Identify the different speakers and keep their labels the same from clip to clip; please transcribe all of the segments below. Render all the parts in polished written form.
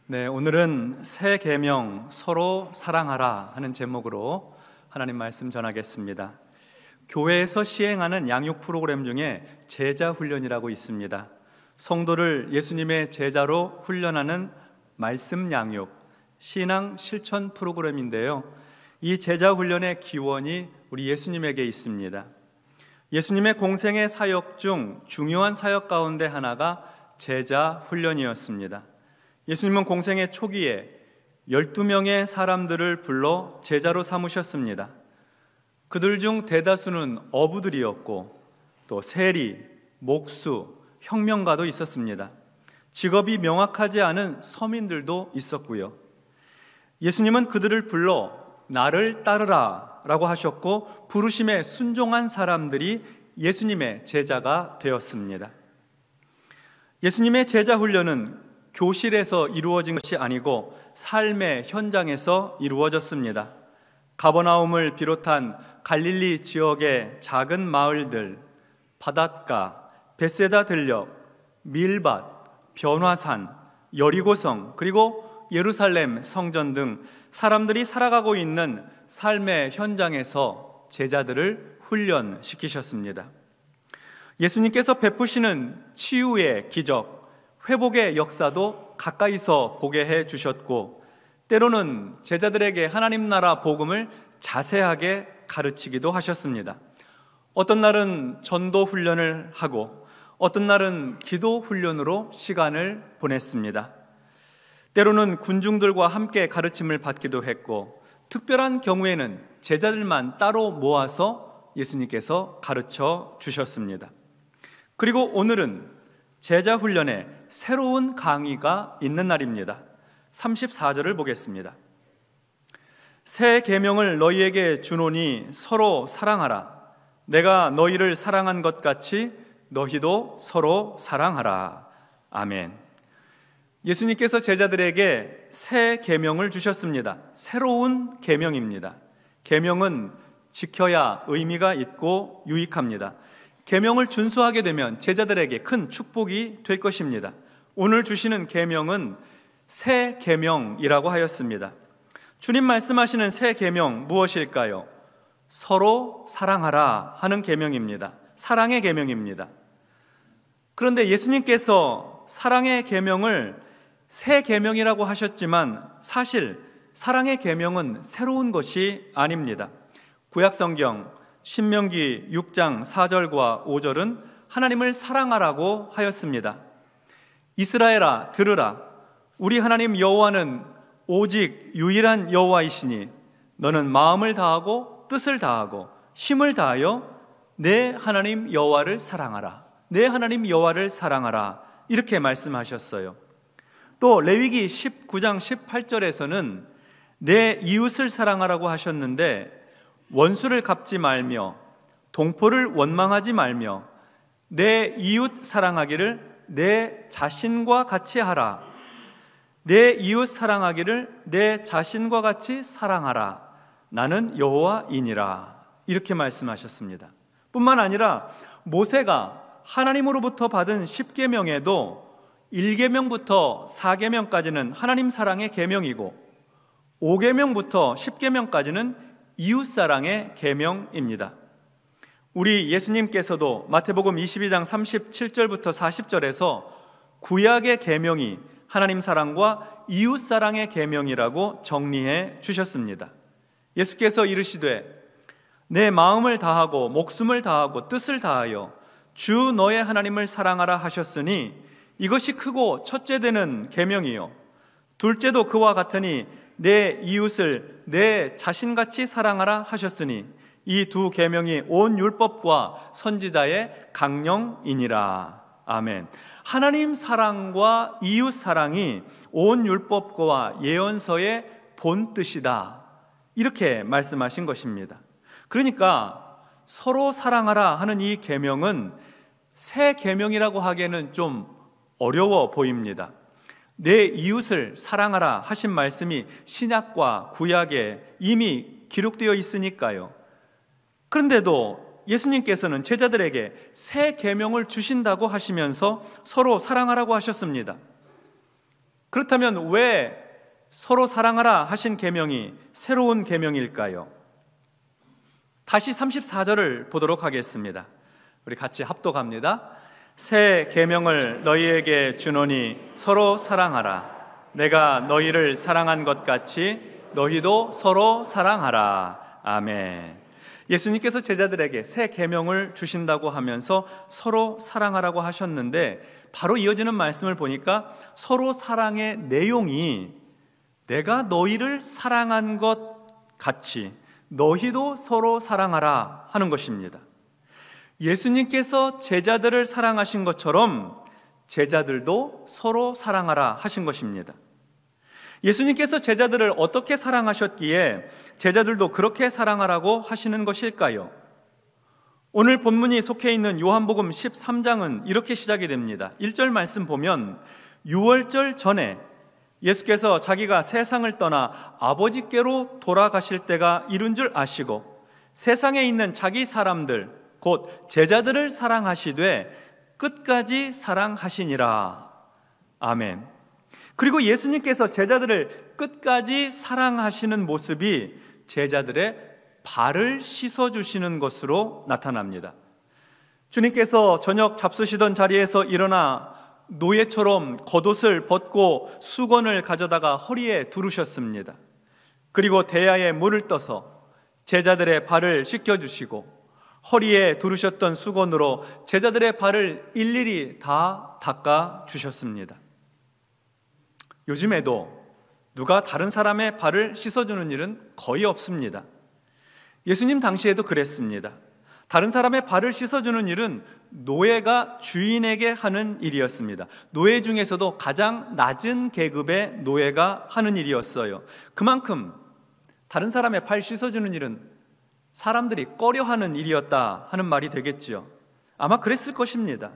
Speaker 1: 네, 오늘은 새 계명 서로 사랑하라 하는 제목으로 하나님 말씀 전하겠습니다. 교회에서 시행하는 양육 프로그램 중에 제자 훈련이라고 있습니다. 성도를 예수님의 제자로 훈련하는 말씀 양육, 신앙 실천 프로그램인데요. 이 제자 훈련의 기원이 우리 예수님에게 있습니다. 예수님의 공생의 사역 중 중요한 사역 가운데 하나가 제자 훈련이었습니다. 예수님은 공생의 초기에 12명의 사람들을 불러 제자로 삼으셨습니다. 그들 중 대다수는 어부들이었고 또 세리, 목수, 혁명가도 있었습니다. 직업이 명확하지 않은 서민들도 있었고요. 예수님은 그들을 불러 나를 따르라 라고 하셨고 부르심에 순종한 사람들이 예수님의 제자가 되었습니다. 예수님의 제자 훈련은 교실에서 이루어진 것이 아니고 삶의 현장에서 이루어졌습니다. 가버나움을 비롯한 갈릴리 지역의 작은 마을들, 바닷가, 벳세다 들녘, 밀밭, 변화산, 여리고성, 그리고 예루살렘 성전 등 사람들이 살아가고 있는 삶의 현장에서 제자들을 훈련시키셨습니다. 예수님께서 베푸시는 치유의 기적, 회복의 역사도 가까이서 보게 해주셨고 때로는 제자들에게 하나님 나라 복음을 자세하게 가르치기도 하셨습니다. 어떤 날은 전도 훈련을 하고 어떤 날은 기도 훈련으로 시간을 보냈습니다. 때로는 군중들과 함께 가르침을 받기도 했고 특별한 경우에는 제자들만 따로 모아서 예수님께서 가르쳐 주셨습니다. 그리고 오늘은 제자 훈련에 새로운 강의가 있는 날입니다. 34절을 보겠습니다. 새 계명을 너희에게 주노니 서로 사랑하라. 내가 너희를 사랑한 것 같이 너희도 서로 사랑하라. 아멘. 예수님께서 제자들에게 새 계명을 주셨습니다. 새로운 계명입니다. 계명은 지켜야 의미가 있고 유익합니다. 계명을 준수하게 되면 제자들에게 큰 축복이 될 것입니다. 오늘 주시는 계명은 새 계명이라고 하였습니다. 주님 말씀하시는 새 계명 무엇일까요? 서로 사랑하라 하는 계명입니다. 사랑의 계명입니다. 그런데 예수님께서 사랑의 계명을 새 계명이라고 하셨지만 사실 사랑의 계명은 새로운 것이 아닙니다. 구약성경 신명기 6장 4절과 5절은 하나님을 사랑하라고 하였습니다. 이스라엘아 들으라. 우리 하나님 여호와는 오직 유일한 여호와이시니 너는 마음을 다하고 뜻을 다하고 힘을 다하여 내 하나님 여호와를 사랑하라. 내 하나님 여호와를 사랑하라. 이렇게 말씀하셨어요. 또 레위기 19장 18절에서는 내 이웃을 사랑하라고 하셨는데 원수를 갚지 말며 동포를 원망하지 말며 내 이웃 사랑하기를 내 자신과 같이 하라. 내 이웃 사랑하기를 내 자신과 같이 사랑하라. 나는 여호와이니라. 이렇게 말씀하셨습니다. 뿐만 아니라 모세가 하나님으로부터 받은 10계명에도 1계명부터 4계명까지는 하나님 사랑의 계명이고 5계명부터 10계명까지는 이웃사랑의 계명입니다. 우리 예수님께서도 마태복음 22장 37절부터 40절에서 구약의 계명이 하나님 사랑과 이웃사랑의 계명이라고 정리해 주셨습니다. 예수께서 이르시되 내 마음을 다하고 목숨을 다하고 뜻을 다하여 주 너의 하나님을 사랑하라 하셨으니 이것이 크고 첫째 되는 계명이요 둘째도 그와 같으니 내 이웃을 내 자신같이 사랑하라 하셨으니 이 두 계명이 온 율법과 선지자의 강령이니라. 아멘. 하나님 사랑과 이웃 사랑이 온 율법과 예언서의 본 뜻이다. 이렇게 말씀하신 것입니다. 그러니까 서로 사랑하라 하는 이 계명은 새 계명이라고 하기에는 좀 어려워 보입니다. 내 이웃을 사랑하라 하신 말씀이 신약과 구약에 이미 기록되어 있으니까요. 그런데도 예수님께서는 제자들에게 새 계명을 주신다고 하시면서 서로 사랑하라고 하셨습니다. 그렇다면 왜 서로 사랑하라 하신 계명이 새로운 계명일까요? 다시 34절을 보도록 하겠습니다. 우리 같이 합독합니다. 새 계명을 너희에게 주노니 서로 사랑하라. 내가 너희를 사랑한 것 같이 너희도 서로 사랑하라. 아멘. 예수님께서 제자들에게 새 계명을 주신다고 하면서 서로 사랑하라고 하셨는데, 바로 이어지는 말씀을 보니까 서로 사랑의 내용이 내가 너희를 사랑한 것 같이 너희도 서로 사랑하라 하는 것입니다. 예수님께서 제자들을 사랑하신 것처럼 제자들도 서로 사랑하라 하신 것입니다. 예수님께서 제자들을 어떻게 사랑하셨기에 제자들도 그렇게 사랑하라고 하시는 것일까요? 오늘 본문이 속해 있는 요한복음 13장은 이렇게 시작이 됩니다. 1절 말씀 보면 유월절 전에 예수께서 자기가 세상을 떠나 아버지께로 돌아가실 때가 이른 줄 아시고 세상에 있는 자기 사람들 곧 제자들을 사랑하시되 끝까지 사랑하시니라. 아멘. 그리고 예수님께서 제자들을 끝까지 사랑하시는 모습이 제자들의 발을 씻어주시는 것으로 나타납니다. 주님께서 저녁 잡수시던 자리에서 일어나 노예처럼 겉옷을 벗고 수건을 가져다가 허리에 두르셨습니다. 그리고 대야에 물을 떠서 제자들의 발을 씻겨주시고 허리에 두르셨던 수건으로 제자들의 발을 일일이 다 닦아주셨습니다. 요즘에도 누가 다른 사람의 발을 씻어주는 일은 거의 없습니다. 예수님 당시에도 그랬습니다. 다른 사람의 발을 씻어주는 일은 노예가 주인에게 하는 일이었습니다. 노예 중에서도 가장 낮은 계급의 노예가 하는 일이었어요. 그만큼 다른 사람의 발 씻어주는 일은 사람들이 꺼려하는 일이었다 하는 말이 되겠죠. 아마 그랬을 것입니다.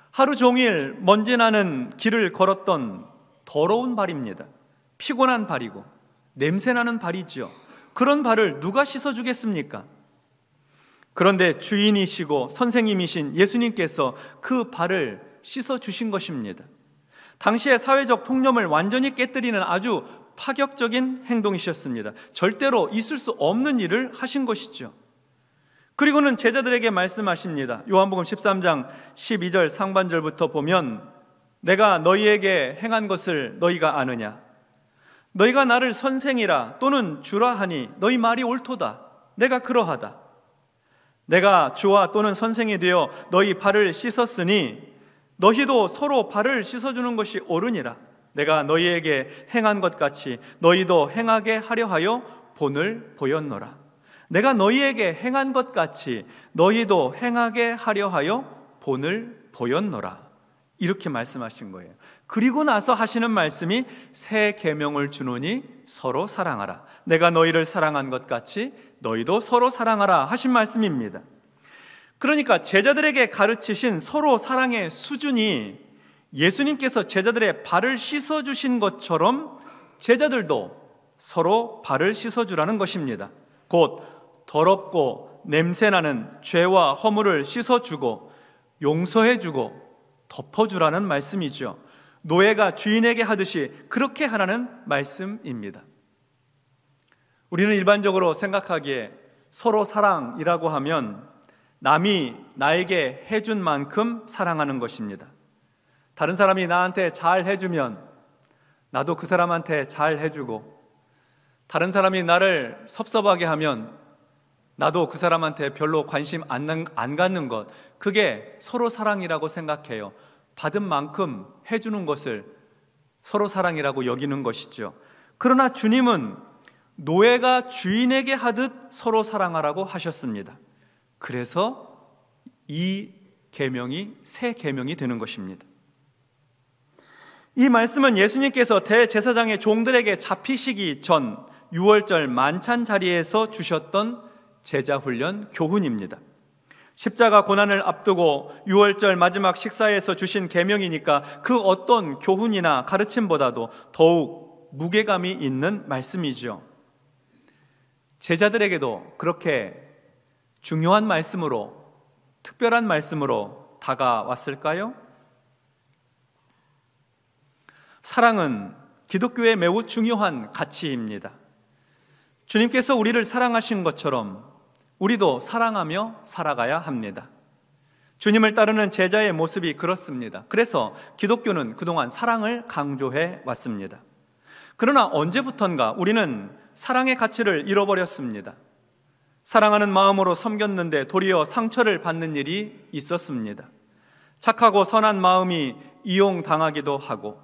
Speaker 1: 하루 종일 먼지 나는 길을 걸었던 더러운 발입니다. 피곤한 발이고 냄새나는 발이죠. 그런 발을 누가 씻어주겠습니까? 그런데 주인이시고 선생님이신 예수님께서 그 발을 씻어주신 것입니다. 당시의 사회적 통념을 완전히 깨뜨리는 아주 파격적인 행동이셨습니다. 절대로 있을 수 없는 일을 하신 것이죠. 그리고는 제자들에게 말씀하십니다. 요한복음 13장 12절 상반절부터 보면 내가 너희에게 행한 것을 너희가 아느냐? 너희가 나를 선생이라 또는 주라 하니 너희 말이 옳도다. 내가 그러하다. 내가 주와 또는 선생이 되어 너희 발을 씻었으니 너희도 서로 발을 씻어주는 것이 옳으니라. 내가 너희에게 행한 것 같이 너희도 행하게 하려 하여 본을 보였노라. 내가 너희에게 행한 것 같이 너희도 행하게 하려 하여 본을 보였노라. 이렇게 말씀하신 거예요. 그리고 나서 하시는 말씀이 새 계명을 주노니 서로 사랑하라. 내가 너희를 사랑한 것 같이 너희도 서로 사랑하라 하신 말씀입니다. 그러니까 제자들에게 가르치신 서로 사랑의 수준이 예수님께서 제자들의 발을 씻어주신 것처럼 제자들도 서로 발을 씻어주라는 것입니다. 곧 더럽고 냄새나는 죄와 허물을 씻어주고 용서해주고 덮어주라는 말씀이죠. 노예가 주인에게 하듯이 그렇게 하라는 말씀입니다. 우리는 일반적으로 생각하기에 서로 사랑이라고 하면 남이 나에게 해준 만큼 사랑하는 것입니다. 다른 사람이 나한테 잘 해주면 나도 그 사람한테 잘 해주고, 다른 사람이 나를 섭섭하게 하면 나도 그 사람한테 별로 관심 안 갖는 것, 그게 서로 사랑이라고 생각해요. 받은 만큼 해주는 것을 서로 사랑이라고 여기는 것이죠. 그러나 주님은 노예가 주인에게 하듯 서로 사랑하라고 하셨습니다. 그래서 이 계명이 새 계명이 되는 것입니다. 이 말씀은 예수님께서 대제사장의 종들에게 잡히시기 전 유월절 만찬 자리에서 주셨던 제자훈련 교훈입니다. 십자가 고난을 앞두고 유월절 마지막 식사에서 주신 계명이니까 그 어떤 교훈이나 가르침보다도 더욱 무게감이 있는 말씀이죠. 제자들에게도 그렇게 중요한 말씀으로, 특별한 말씀으로 다가왔을까요? 사랑은 기독교의 매우 중요한 가치입니다. 주님께서 우리를 사랑하신 것처럼 우리도 사랑하며 살아가야 합니다. 주님을 따르는 제자의 모습이 그렇습니다. 그래서 기독교는 그동안 사랑을 강조해 왔습니다. 그러나 언제부턴가 우리는 사랑의 가치를 잃어버렸습니다. 사랑하는 마음으로 섬겼는데 도리어 상처를 받는 일이 있었습니다. 착하고 선한 마음이 이용당하기도 하고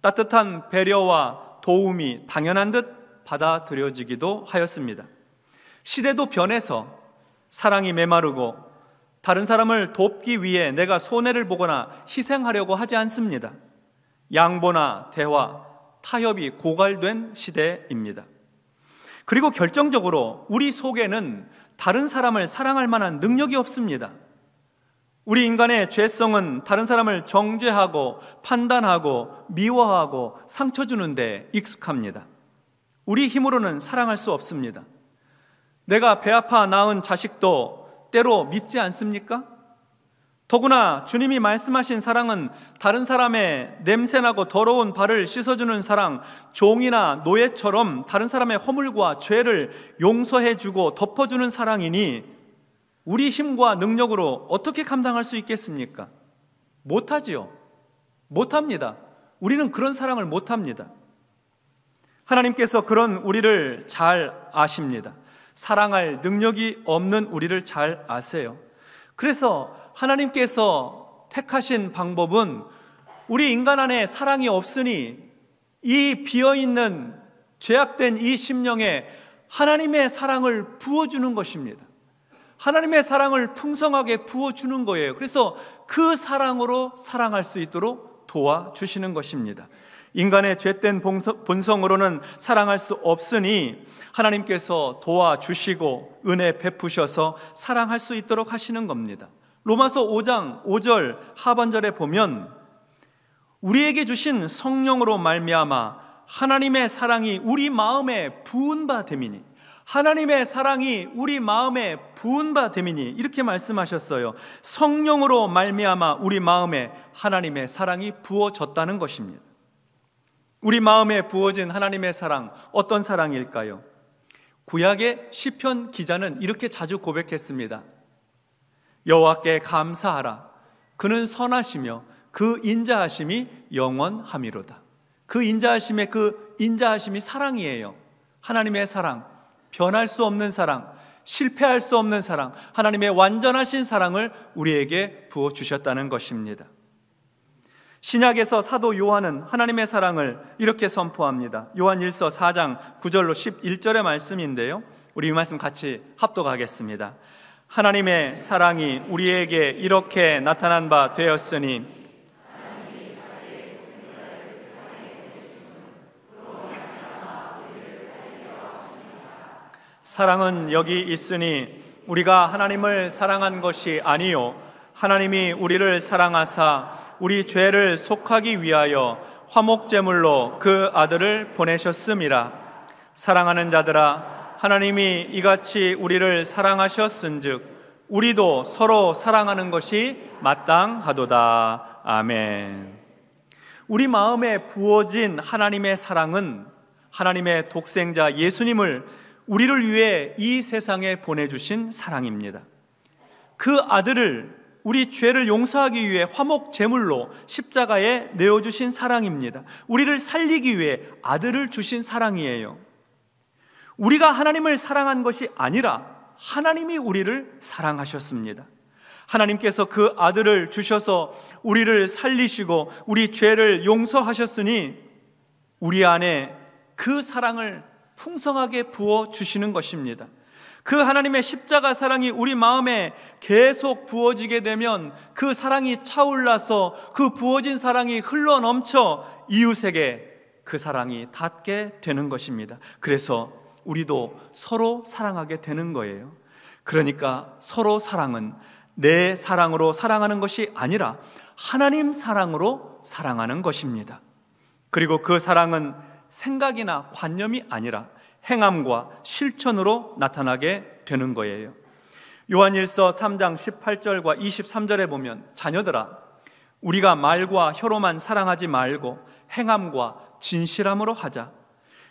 Speaker 1: 따뜻한 배려와 도움이 당연한 듯 받아들여지기도 하였습니다. 시대도 변해서 사랑이 메마르고 다른 사람을 돕기 위해 내가 손해를 보거나 희생하려고 하지 않습니다. 양보나 대화, 타협이 고갈된 시대입니다. 그리고 결정적으로 우리 속에는 다른 사람을 사랑할 만한 능력이 없습니다. 우리 인간의 죄성은 다른 사람을 정죄하고 판단하고 미워하고 상처 주는데 익숙합니다. 우리 힘으로는 사랑할 수 없습니다. 내가 배 아파 낳은 자식도 때로 밉지 않습니까? 더구나 주님이 말씀하신 사랑은 다른 사람의 냄새나고 더러운 발을 씻어주는 사랑, 종이나 노예처럼 다른 사람의 허물과 죄를 용서해주고 덮어주는 사랑이니 우리 힘과 능력으로 어떻게 감당할 수 있겠습니까? 못하지요. 못합니다. 우리는 그런 사랑을 못합니다. 하나님께서 그런 우리를 잘 아십니다. 사랑할 능력이 없는 우리를 잘 아세요. 그래서 하나님께서 택하신 방법은 우리 인간 안에 사랑이 없으니 이 비어있는 죄악된 이 심령에 하나님의 사랑을 부어주는 것입니다. 하나님의 사랑을 풍성하게 부어주는 거예요. 그래서 그 사랑으로 사랑할 수 있도록 도와주시는 것입니다. 인간의 죄된 본성으로는 사랑할 수 없으니 하나님께서 도와주시고 은혜 베푸셔서 사랑할 수 있도록 하시는 겁니다. 로마서 5장 5절 하반절에 보면 우리에게 주신 성령으로 말미암아 하나님의 사랑이 우리 마음에 부은 바 됨이니, 하나님의 사랑이 우리 마음에 부은 바 됨이니 이렇게 말씀하셨어요. 성령으로 말미암아 우리 마음에 하나님의 사랑이 부어졌다는 것입니다. 우리 마음에 부어진 하나님의 사랑, 어떤 사랑일까요? 구약의 시편 기자는 이렇게 자주 고백했습니다. 여호와께 감사하라. 그는 선하시며 그 인자하심이 영원함이로다. 그 인자하심이 사랑이에요. 하나님의 사랑, 변할 수 없는 사랑, 실패할 수 없는 사랑, 하나님의 완전하신 사랑을 우리에게 부어주셨다는 것입니다. 신약에서 사도 요한은 하나님의 사랑을 이렇게 선포합니다. 요한 1서 4장 9절로 11절의 말씀인데요, 우리 이 말씀 같이 합독하겠습니다. 하나님의 사랑이 우리에게 이렇게 나타난 바 되었으니 사랑은 여기 있으니 우리가 하나님을 사랑한 것이 아니요 하나님이 우리를 사랑하사 우리 죄를 속하기 위하여 화목제물로 그 아들을 보내셨음이라. 사랑하는 자들아, 하나님이 이같이 우리를 사랑하셨은즉 우리도 서로 사랑하는 것이 마땅하도다. 아멘. 우리 마음에 부어진 하나님의 사랑은 하나님의 독생자 예수님을 우리를 위해 이 세상에 보내주신 사랑입니다. 그 아들을 우리 죄를 용서하기 위해 화목 제물로 십자가에 내어주신 사랑입니다. 우리를 살리기 위해 아들을 주신 사랑이에요. 우리가 하나님을 사랑한 것이 아니라 하나님이 우리를 사랑하셨습니다. 하나님께서 그 아들을 주셔서 우리를 살리시고 우리 죄를 용서하셨으니 우리 안에 그 사랑을 풍성하게 부어주시는 것입니다. 그 하나님의 십자가 사랑이 우리 마음에 계속 부어지게 되면 그 사랑이 차올라서 그 부어진 사랑이 흘러넘쳐 이웃에게 그 사랑이 닿게 되는 것입니다. 그래서 우리도 서로 사랑하게 되는 거예요. 그러니까 서로 사랑은 내 사랑으로 사랑하는 것이 아니라 하나님 사랑으로 사랑하는 것입니다. 그리고 그 사랑은 생각이나 관념이 아니라 행함과 실천으로 나타나게 되는 거예요. 요한일서 3장 18절과 23절에 보면 자녀들아, 우리가 말과 혀로만 사랑하지 말고 행함과 진실함으로 하자.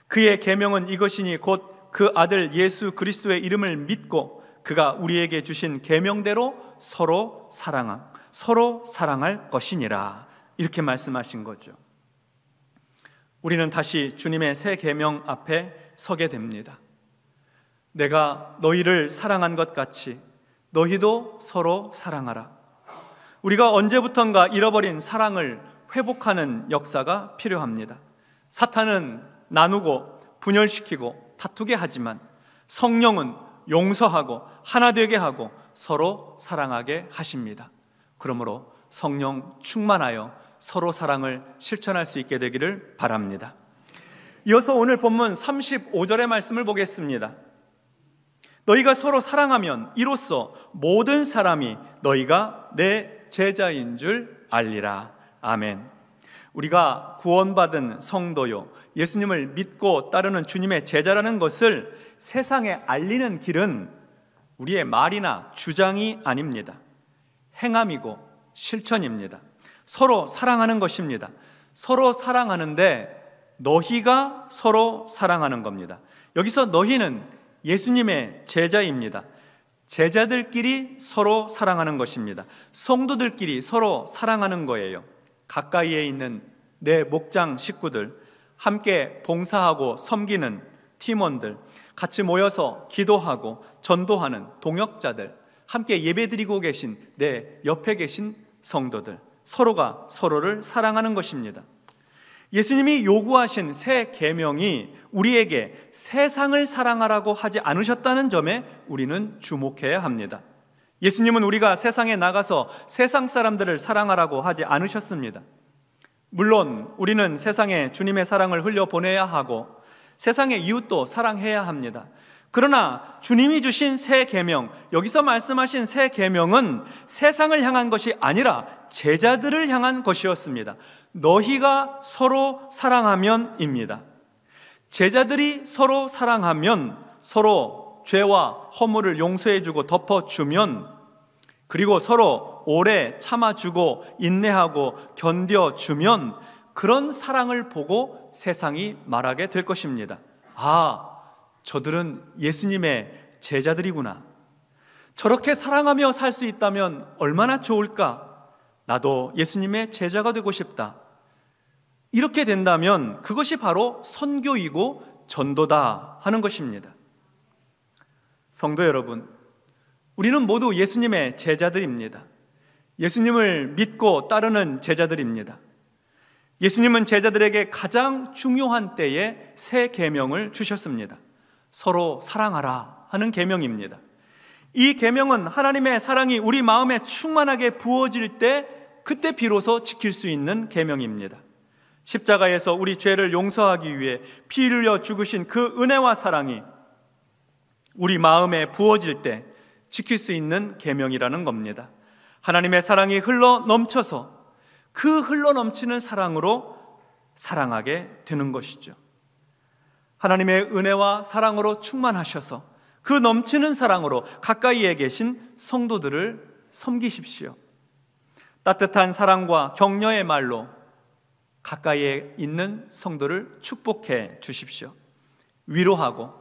Speaker 1: 그의 계명은 이것이니 곧 그 아들 예수 그리스도의 이름을 믿고 그가 우리에게 주신 계명대로 서로 사랑할 것이니라. 이렇게 말씀하신 거죠. 우리는 다시 주님의 새 계명 앞에 서게 됩니다. 내가 너희를 사랑한 것 같이 너희도 서로 사랑하라. 우리가 언제부턴가 잃어버린 사랑을 회복하는 역사가 필요합니다. 사탄은 나누고 분열시키고 다투게 하지만 성령은 용서하고 하나 되게 하고 서로 사랑하게 하십니다. 그러므로 성령 충만하여 서로 사랑을 실천할 수 있게 되기를 바랍니다. 이어서 오늘 본문 35절의 말씀을 보겠습니다. 너희가 서로 사랑하면 이로써 모든 사람이 너희가 내 제자인 줄 알리라. 아멘. 우리가 구원받은 성도요, 예수님을 믿고 따르는 주님의 제자라는 것을 세상에 알리는 길은 우리의 말이나 주장이 아닙니다. 행함이고 실천입니다. 서로 사랑하는 것입니다. 서로 사랑하는데 너희가 서로 사랑하는 겁니다. 여기서 너희는 예수님의 제자입니다. 제자들끼리 서로 사랑하는 것입니다. 성도들끼리 서로 사랑하는 거예요. 가까이에 있는 내 목장 식구들, 함께 봉사하고 섬기는 팀원들, 같이 모여서 기도하고 전도하는 동역자들, 함께 예배드리고 계신 내 옆에 계신 성도들, 서로가 서로를 사랑하는 것입니다. 예수님이 요구하신 새 계명이 우리에게 세상을 사랑하라고 하지 않으셨다는 점에 우리는 주목해야 합니다. 예수님은 우리가 세상에 나가서 세상 사람들을 사랑하라고 하지 않으셨습니다. 물론 우리는 세상에 주님의 사랑을 흘려보내야 하고 세상의 이웃도 사랑해야 합니다. 그러나 주님이 주신 새 계명, 여기서 말씀하신 새 계명은 세상을 향한 것이 아니라 제자들을 향한 것이었습니다. 너희가 서로 사랑하면입니다. 제자들이 서로 사랑하면, 서로 죄와 허물을 용서해주고 덮어주면, 그리고 서로 오래 참아주고 인내하고 견뎌주면 그런 사랑을 보고 세상이 말하게 될 것입니다. 아, 저들은 예수님의 제자들이구나. 저렇게 사랑하며 살 수 있다면 얼마나 좋을까? 나도 예수님의 제자가 되고 싶다. 이렇게 된다면 그것이 바로 선교이고 전도다 하는 것입니다. 성도 여러분, 우리는 모두 예수님의 제자들입니다. 예수님을 믿고 따르는 제자들입니다. 예수님은 제자들에게 가장 중요한 때에 새 계명을 주셨습니다. 서로 사랑하라 하는 계명입니다. 이 계명은 하나님의 사랑이 우리 마음에 충만하게 부어질 때 그때 비로소 지킬 수 있는 계명입니다. 십자가에서 우리 죄를 용서하기 위해 피 흘려 죽으신 그 은혜와 사랑이 우리 마음에 부어질 때 지킬 수 있는 계명이라는 겁니다. 하나님의 사랑이 흘러 넘쳐서 그 흘러 넘치는 사랑으로 사랑하게 되는 것이죠. 하나님의 은혜와 사랑으로 충만하셔서 그 넘치는 사랑으로 가까이에 계신 성도들을 섬기십시오. 따뜻한 사랑과 격려의 말로 가까이에 있는 성도를 축복해 주십시오. 위로하고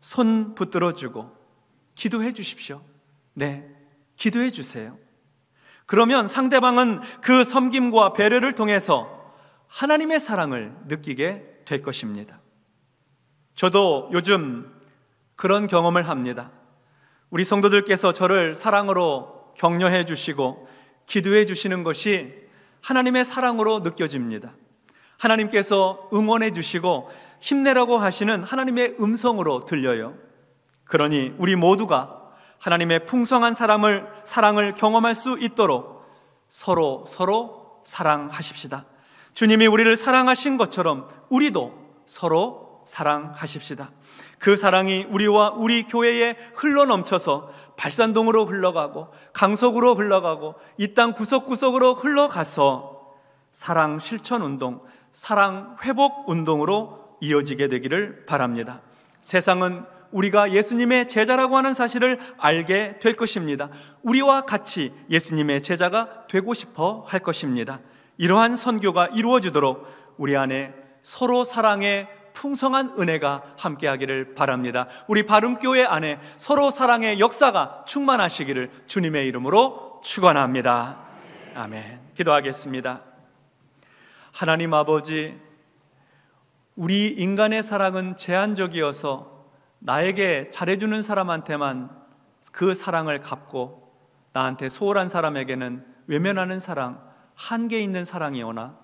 Speaker 1: 손 붙들어 주고 기도해 주십시오. 네, 기도해 주세요. 그러면 상대방은 그 섬김과 배려를 통해서 하나님의 사랑을 느끼게 될 것입니다. 저도 요즘 그런 경험을 합니다. 우리 성도들께서 저를 사랑으로 격려해 주시고 기도해 주시는 것이 하나님의 사랑으로 느껴집니다. 하나님께서 응원해 주시고 힘내라고 하시는 하나님의 음성으로 들려요. 그러니 우리 모두가 하나님의 풍성한 사랑을 경험할 수 있도록 서로 사랑하십시다. 주님이 우리를 사랑하신 것처럼 우리도 서로 사랑하십시다. 그 사랑이 우리와 우리 교회에 흘러넘쳐서 발산동으로 흘러가고 강석으로 흘러가고 이 땅 구석구석으로 흘러가서 사랑 실천 운동, 사랑 회복 운동으로 이어지게 되기를 바랍니다. 세상은 우리가 예수님의 제자라고 하는 사실을 알게 될 것입니다. 우리와 같이 예수님의 제자가 되고 싶어 할 것입니다. 이러한 선교가 이루어지도록 우리 안에 서로 사랑의 풍성한 은혜가 함께하기를 바랍니다. 우리 바름교회 안에 서로 사랑의 역사가 충만하시기를 주님의 이름으로 축원합니다. 아멘. 기도하겠습니다. 하나님 아버지, 우리 인간의 사랑은 제한적이어서 나에게 잘해주는 사람한테만 그 사랑을 갚고 나한테 소홀한 사람에게는 외면하는 사랑, 한계 있는 사랑이오나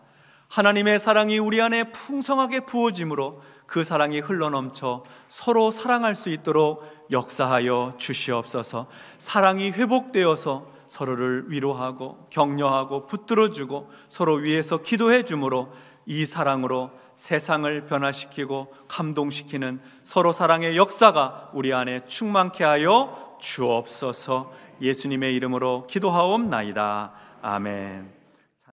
Speaker 1: 하나님의 사랑이 우리 안에 풍성하게 부어짐으로 그 사랑이 흘러넘쳐 서로 사랑할 수 있도록 역사하여 주시옵소서. 사랑이 회복되어서 서로를 위로하고 격려하고 붙들어주고 서로 위해서 기도해 주므로 이 사랑으로 세상을 변화시키고 감동시키는 서로 사랑의 역사가 우리 안에 충만케 하여 주옵소서. 예수님의 이름으로 기도하옵나이다. 아멘.